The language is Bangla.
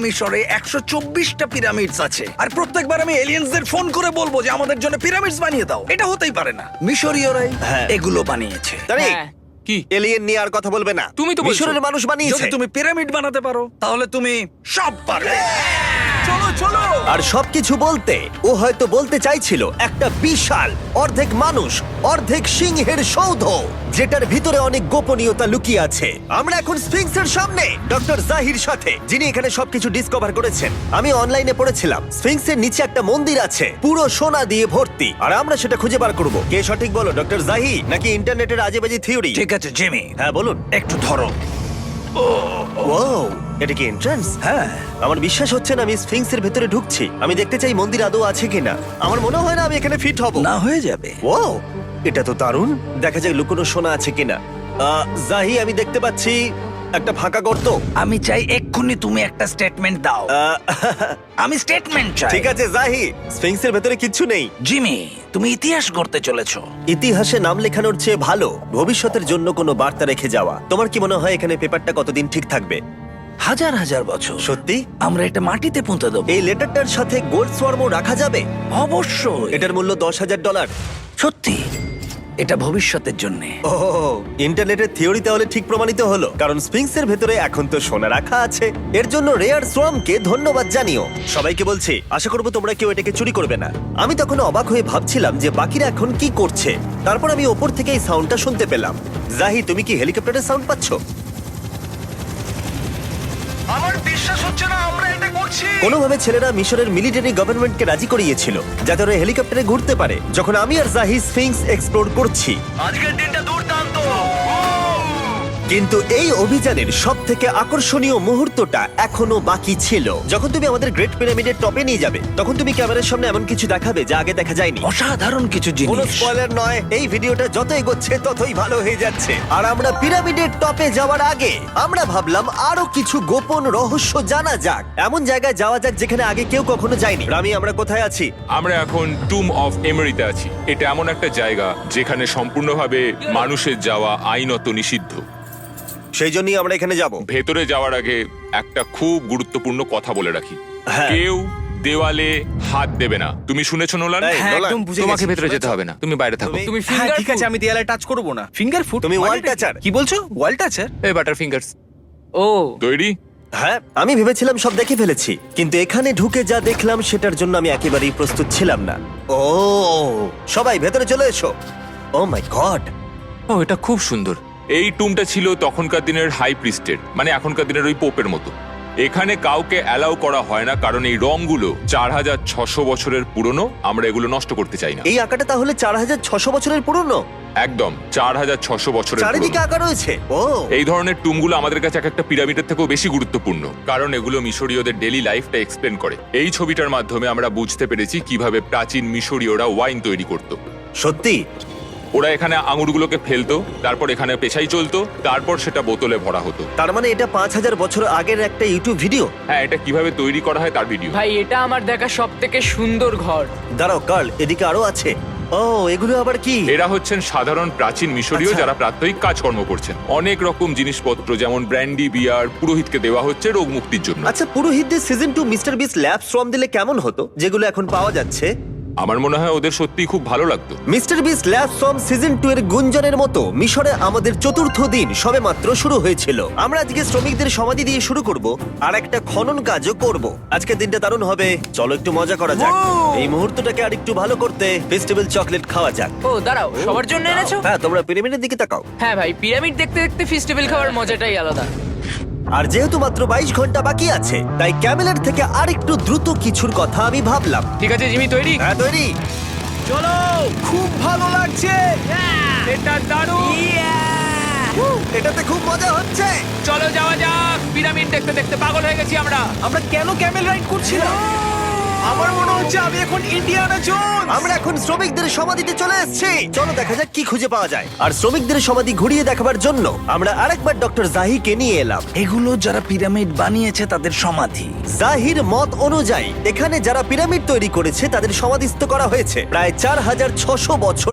মিশরে ১২৪টা পিরামিডস আছে আর প্রত্যেকবার আমি এলিয়েন্সদের ফোন করে বলবো যে আমাদের জন্য পিরামিডস বানিয়ে দাও। এটা হতেই পারে না। মিশরীয়রাই হ্যাঁ। এগুলো বানিয়েছে। তারিক, হ্যাঁ। কি এলিয়েন নিয়ে আর কথা বলবে না। তুমি তো বলছো। মিশরের মানুষ যদি বানিয়েছে। তুমি পিরামিড বানাতে পারো তাহলে তুমি সব পারবে। চলো চলো। আর সবকিছু বলতে ও হয়তো বলতে চাইছিল একটা বিশাল অর্ধেক মানুষ অর্ধেক সিংহের সৌধ, যেটার ভিতরে অনেক গোপনীয়তা লুকিয়ে আছে। আমরা এখন স্ফিংসের সামনে ডক্টর জাহির সাথে, যিনি এখানে সবকিছু ডিসকভার করেছেন। আমি অনলাইনে পড়েছিলাম স্ফিংসের নিচে একটা মন্দির আছে পুরো সোনা দিয়ে ভর্তি, আর আমরা সেটা খুঁজে বার করব। কে সঠিক বলো, ডক্টর জাহি নাকি ইন্টারনেটের আজেবাজি থিওরি? ঠিক আছে জিমি, হ্যাঁ বলুন। একটু ধরো। ও, এটা কি এন্ট্রান্স? হ্যাঁ, আমার বিশ্বাস হচ্ছে না আমি স্ফিংসের ভেতরে ঢুকছি। আমি দেখতে চাই মন্দির আদৌ আছে কিনা। আমার মনে হয় না আমি এখানে ফিট হব। না হয়ে যাবে। ও, এটা তো দারুণ। দেখা যাক লুকোনো সোনা আছে কিনা। জাহি, আমি দেখতে পাচ্ছি একটা ফাঁকা গর্ত। আমি চাই এক্ষুনি তুমি একটা স্টেটমেন্ট দাও। আহ, আমি স্টেটমেন্ট চাই। ঠিক আছে জাহি, স্ফিংসের ভেতরে কিচ্ছু নেই। জিমি, তুমি ইতিহাস গড়তে চলেছো। ইতিহাসে নাম লেখানোর চেয়ে ভালো ভবিষ্যতের জন্য কোনো বার্তা রেখে যাওয়া। তোমার কি মনে হয় এখানে পেপারটা কতদিন ঠিক থাকবে? হাজার হাজার বছর। সত্যি? আমরা এটা মাটিতে পুঁতে দেবো। এই লেটারটার সাথে গোল্ড সোয়ার্মও রাখা যাবে? অবশ্যই। এটার মূল্য $10,000। সত্যি, এটা ভবিষ্যতের জন্য। ও, ইন্টারনেটের থিওরি তাহলে ঠিক প্রমাণিত হলো, কারণ স্ফিংসের ভেতরে এখন তো সোনা রাখা আছে। এর জন্য রেয়ার সোয়ামকে ধন্যবাদ জানিও। সবাইকে বলছি, আশা করবো তোমরা কেউ এটাকে চুরি করবে না। আমি তখন অবাক হয়ে ভাবছিলাম যে বাকিরা এখন কি করছে। তারপর আমি ওপর থেকে এই সাউন্ডটা শুনতে পেলাম। জাহি, তুমি কি হেলিকপ্টারের সাউন্ড পাচ্ছ? আমার বিশ্বাস হচ্ছে না আমরা এটা করছি। কোনোভাবে ছেলেরা মিশরের মিলিটারি গভর্নমেন্টকে রাজি করিয়েছিল যাতে ওরা হেলিকপ্টারে ঘুরতে পারে, যখন আমি আর জাহি স্ফিংস এক্সপ্লোর করছি। আজকের দিনটা দুর্দান্ত। কিন্তু এই অভিযানের সব থেকে আকর্ষণীয় মুহূর্তটা এখনো বাকি ছিল। যখন তুমি আমাদের গ্রেট পিরামিডের টপে নিয়ে যাবে, তখন তুমি ক্যামেরার সামনে এমন কিছু দেখাবে যা আগে দেখা যায়নি। অসাধারণ কিছু কোনো জিনিস। স্পয়লার নয়, এই ভিডিওটা যত এগোচ্ছে ততই ভালো হয়ে যাচ্ছে। আর আমরা পিরামিডের টপে যাওয়ার আগে আমরা ভাবলাম আরো কিছু গোপন রহস্য জানা যাক। এমন জায়গায় যাওয়া যাক যেখানে আগে কেউ কখনো যায়নি। রামি, আমরা কোথায় আছি? আমরা এখন টুম অফ এমেরিতে আছি। এটা এমন একটা জায়গা যেখানে সম্পূর্ণভাবে মানুষের যাওয়া আইনত নিষিদ্ধ। সেই জন্যই আমরা এখানে যাব। ভেতরে যাওয়ার আগে একটা খুব গুরুত্বপূর্ণ কথা বলে রাখি, হ্যাঁ। কেউ দেওয়ালে হাত দেবে না। তুমি শুনেছো নোলান? এই, হ্যাঁ, নোলান, একদম বুঝে তোমাকে গেছি। ভেতরে যেতে হবে না, তুমি বাইরে থাকো। তুমি- হ্যাঁ, ঠিক আছে, আমি দেয়ালে টাচ করব না। Finger food? তুমি wall toucher? কি বলছো? ওয়াল টাচার? এই বাটার ফিঙ্গারস ও তৈরি? হ্যাঁ, আমি ভেবেছিলাম সব দেখে ফেলেছি, কিন্তু এখানে ঢুকে যা দেখলাম সেটার জন্য আমি একেবারেই প্রস্তুত ছিলাম না। ও, সবাই ভেতরে চলে এসো। ও মাই গড, ও, এটা খুব সুন্দর। এই টুমটা ছিল তখনকার দিনের হাই প্রিস্টের, মানে এখনকার দিনের ওই পোপের মতো। এখানে কাউকে অ্যালাউ করা হয় না, কারণ এই রংগুলো 4600 বছরের পুরনো। আমরা এগুলো নষ্ট করতে চাই না। এই আঁকাটা তাহলে 4600 বছরের পুরনো? একদম 4600 বছরের চারিদিকে পুরনো। আঁকা রয়েছে। ও, এই ধরনের টুমগুলো আমাদের কাছে এক একটা পিরামিডের থেকেও বেশি গুরুত্বপূর্ণ, কারণ এগুলো মিশরীয়দের ডেইলি লাইফটা এক্সপ্লেন করে। এই ছবিটার মাধ্যমে আমরা বুঝতে পেরেছি কিভাবে প্রাচীন মিশরীয়রা ওয়াইন তৈরি করত। সত্যি? ওরা এখানে আঙুরগুলোকে ফেলতো, তারপর এখানে পেশাই চলতো, তারপর সেটা বোতলে ভরা হতো। তার মানে এটা 5000 বছর আগের একটা ইউটিউব ভিডিও? হ্যাঁ, এটা কিভাবে তৈরি করা হয় তার ভিডিও। ভাই, এটা আমার দেখা সব থেকে সুন্দর ঘর। দাঁড়াও কার্ল, এদিকে আরো আছে। ও, এগুলো আবার কি? এরা হচ্ছেন সাধারণ প্রাচীন মিশরীয় আচ্ছা। যারা প্রাত্যহিক কাজকর্ম করছেন। অনেক রকম জিনিসপত্র যেমন ব্র্যান্ডি, বিয়ার পুরোহিতকে দেওয়া হচ্ছে রোগ মুক্তির জন্য। আচ্ছা, পুরোহিতদের সিজন 2 মিস্টার বিস ল্যাব শ্রম দিলে কেমন হতো, যেগুলো এখন পাওয়া যাচ্ছে? আমার মনে হয় ওদের সত্যিই খুব ভালো লাগতো। মিস্টার বিস ল্যাব শ্রম সিজন 2 এর গুঞ্জনের মতো মিশরে আমাদের চতুর্থ দিন সবেমাত্র শুরু হয়েছিল। আমরা আজকে শ্রমিকদের সমাধি দিয়ে শুরু করব, আর একটা খনন কাজও করব। আজকের দিনটা দারুণ হবে। চলো একটু মজা করা যাক। এই মুহূর্তটাকে আর একটু ভালো করতে ফেস্টিভ্যাল চকলেট খাওয়া যাক। ও দাঁড়াও, সবার জন্য এনেছো? হ্যাঁ, তোমরা পিরামিডের দিকে তাকাও। হ্যাঁ ভাই, পিরামিড দেখতে দেখতে ফেস্টিভ্যাল খাওয়ার মজাটাই আলাদা। আর যেহেতু মাত্র 22 ঘন্টা বাকি আছে, তাই ক্যামেলের থেকে আরেকটু দ্রুত কিছুর কথা আমি ভাবলাম। ঠিক আছে জিমি, তৈরি? হ্যাঁ, তৈরি। চলো, খুব ভালো লাগছে। এটা দারুণ। এটাতে খুব মজা হচ্ছে। চলো যাওয়া যাক। পিরামিড দেখতে দেখতে পাগল হয়ে গেছি আমরা। আমরা কেন ক্যামেল রাইড করছিলাম? আমার মনে হচ্ছে আমি এখন ইন্ডিয়ানা জোনস। আমরা এখন শ্রমিকদের সমাধিতে চলে এসেছি। চলো দেখা যাক কি খুঁজে পাওয়া যায়। আর শ্রমিকদের সমাধি ঘুরিয়ে দেখাবার জন্য আমরা আরেকবার ডক্টর জাহিকে নিয়ে এলাম। এগুলো যারা পিরামিড বানিয়েছে তাদের সমাধি। জাহির মত অনুযায়ী এখানে যারা পিরামিড তৈরি করেছে তাদের সমাধিস্থ করা হয়েছে প্রায় 4600 বছর